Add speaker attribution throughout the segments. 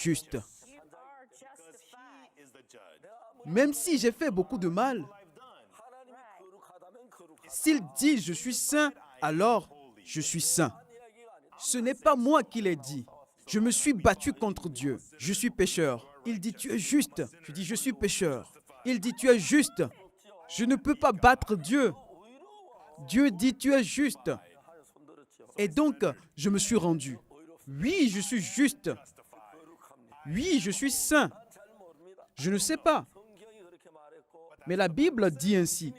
Speaker 1: juste. Même si j'ai fait beaucoup de mal, s'il dit je suis saint, alors je suis saint. Ce n'est pas moi qui l'ai dit. Je me suis battu contre Dieu. Je suis pécheur. Il dit tu es juste. Je dis je suis pécheur. Il dit tu es juste. Je ne peux pas battre Dieu. Dieu dit tu es juste. Et donc, je me suis rendu. Oui, je suis juste. Oui, je suis saint. Je ne sais pas. Mais la Bible dit ainsi.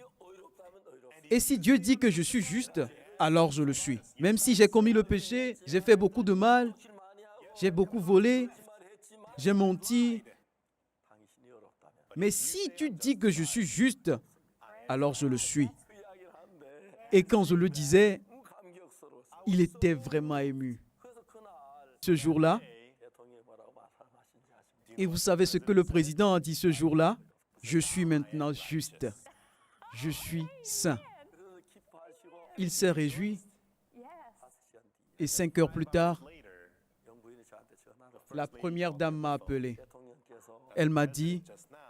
Speaker 1: Et si Dieu dit que je suis juste, alors je le suis. Même si j'ai commis le péché, j'ai fait beaucoup de mal, j'ai beaucoup volé, j'ai menti. Mais si tu dis que je suis juste, alors je le suis. Et quand je le disais, il était vraiment ému. Ce jour-là, et vous savez ce que le président a dit ce jour-là? Je suis maintenant juste. Je suis saint. Il s'est réjoui. Et 5 heures plus tard, la première dame m'a appelé. Elle m'a dit,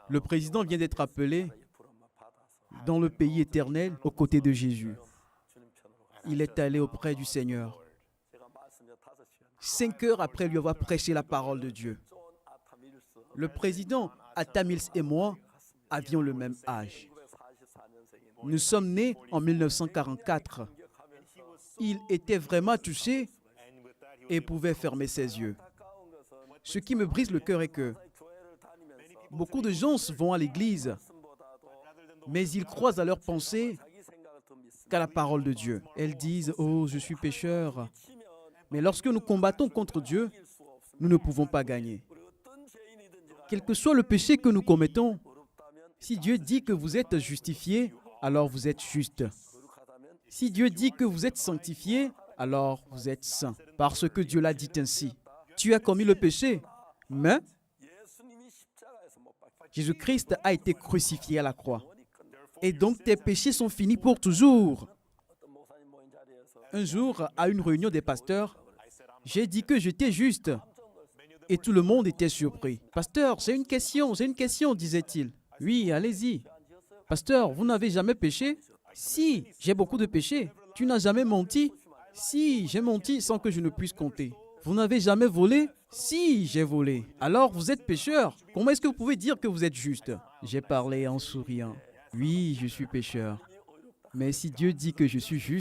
Speaker 1: le président vient d'être appelé dans le pays éternel aux côtés de Jésus. Il est allé auprès du Seigneur. 5 heures après lui avoir prêché la parole de Dieu. Le président Atta Mills et moi avions le même âge. Nous sommes nés en 1944. Il était vraiment touché et pouvait fermer ses yeux. Ce qui me brise le cœur est que beaucoup de gens vont à l'église, mais ils croient à leur pensée qu'à la parole de Dieu. Elles disent « Oh, je suis pécheur ». Mais lorsque nous combattons contre Dieu, nous ne pouvons pas gagner. Quel que soit le péché que nous commettons, si Dieu dit que vous êtes justifié, alors vous êtes juste. Si Dieu dit que vous êtes sanctifié, alors vous êtes saint. Parce que Dieu l'a dit ainsi. Tu as commis le péché, mais Jésus-Christ a été crucifié à la croix. Et donc tes péchés sont finis pour toujours. Un jour, à une réunion des pasteurs, j'ai dit que j'étais juste. Et tout le monde était surpris. « Pasteur, c'est une question, disait-il. « Oui, allez-y. »« Pasteur, vous n'avez jamais péché ?»« Si, j'ai beaucoup de péchés. »« Tu n'as jamais menti ?»« Si, j'ai menti sans que je ne puisse compter. »« Vous n'avez jamais volé ?»« Si, j'ai volé. »« Alors, vous êtes pécheur. Comment est-ce que vous pouvez dire que vous êtes juste ?» J'ai parlé en souriant. « Oui, je suis pécheur. Mais si Dieu dit que je suis juste,